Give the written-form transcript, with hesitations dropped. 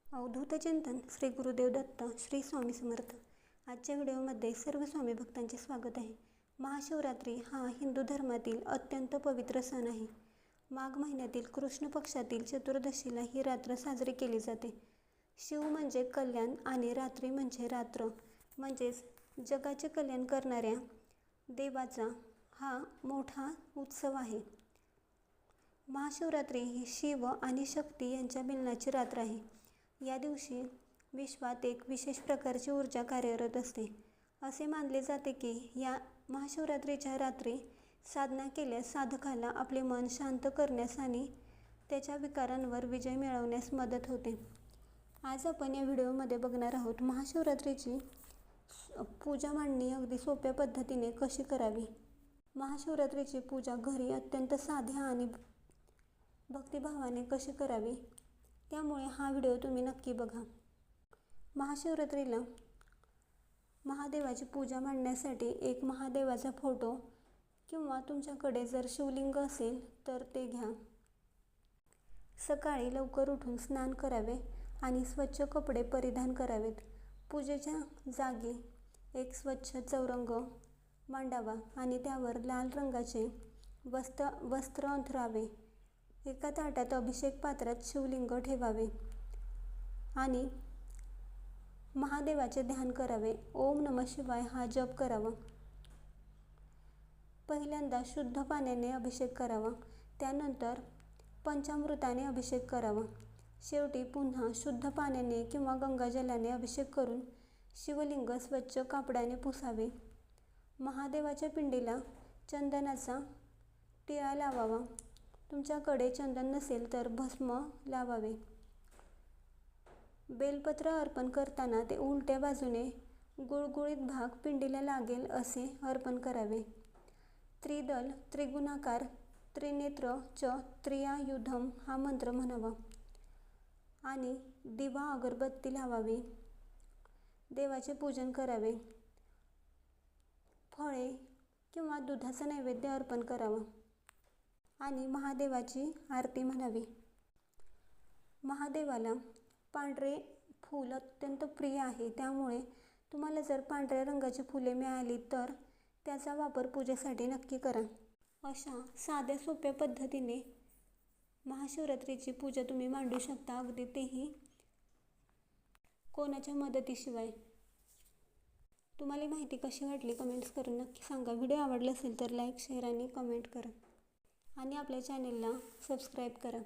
अवधूत चिंतन श्री गुरुदेव दत्त श्री स्वामी समर्थ। आजच्या व्हिडिओमध्ये सर्व स्वामी भक्तांचे स्वागत आहे। महाशिवरात्री हा हिंदू धर्मातील अत्यंत पवित्र सण आहे। माघ महिन्यातील कृष्ण पक्षातील चतुर्दशीला ही रात्र साजरी केली जाते। शिव म्हणजे कल्याण आणि रात्री म्हणजे रात्र म्हणजेच जगाचे कल्याण करणाऱ्या देवाचा हा मोठा उत्सव आहे। महाशिवरात्री ही शिव आणि शक्ती यांच्या मिलनाची रात्र आहे। या दिवशी विश्वात एक विशेष प्रकारची ऊर्जा कार्यरत असते। असे मानले जाते की या महाशिवरात्रीच्या रात्री साधना केल्यास साधकाला आपले मन शांत करण्यास आणि त्याच्या विकारांवर विजय मिळवण्यास मदत होते। आज आपण या व्हिडिओमध्ये बघणार आहोत महाशिवरात्रीची पूजा मांडणी अगदी सोप्या पद्धतीने कशी करावी। महाशिवरात्रीची पूजा घरी अत्यंत साध्या आणि भक्तिभावाने कशी करावी, त्यामुळे हा व्हिडिओ तुम्ही नक्की बघा। महाशिवरात्रीला महादेवाची पूजा मांडण्यासाठी एक महादेवाचा फोटो किंवा तुमच्याकडे जर शिवलिंग असेल तर ते घ्या। सकाळी लवकर उठून स्नान करावे आणि स्वच्छ कपडे परिधान करावेत। पूजेच्या जागी एक स्वच्छ चौरंग मांडावा आणि त्यावर लाल रंगाचे वस्त्र अंथरावे। एका ताटात अभिषेक पात्रात शिवलिंग ठेवावे आणि महादेवाचे ध्यान करावे। ओम नमः शिवाय हा जप करावा। पहिल्यांदा शुद्ध पाण्याने अभिषेक करावा, त्यानंतर पंचामृताने अभिषेक करावा, शेवटी पुन्हा शुद्ध पाण्याने किंवा गंगाजलाने अभिषेक करून शिवलिंग स्वच्छ कापडाने पुसावे। महादेवाच्या पिंडीला चंदनाचा टिळा लावावा। तुमच्याकडे चंदन नसेल तर भस्म लावावे। बेलपत्र अर्पण करताना ते उलट्या बाजूने गुळगुळीत भाग पिंडीला लागेल असे अर्पण करावे। त्रिदल त्रिगुणाकार त्रिनेत्र च त्रियायुधम हा मंत्र म्हणावा आणि दिवा अगरबत्ती लावावी। देवाचे पूजन करावे। फळे किंवा दुधाचा नैवेद्य अर्पण करावा आणि महादेवाची आरती म्हणावी। महादेवाला पांढरे फूल अत्यंत प्रिय आहे, त्यामुळे तुम्हाला जर पांढऱ्या रंगाची फुले मिळाली तर त्याचा वापर पूजेसाठी नक्की करा। अशा साध्या सोप्या पद्धतीने महाशिवरात्रीची पूजा तुम्ही मांडू शकता, अगदी तेही कोणाच्या मदतीशिवाय। तुम्हाला ही माहिती कशी वाटली कमेंट्स करून नक्की सांगा। व्हिडिओ आवडला असेल तर लाईक, शेअर आणि कमेंट करा आणि आपल्या चॅनेलला सबस्क्राईब करा।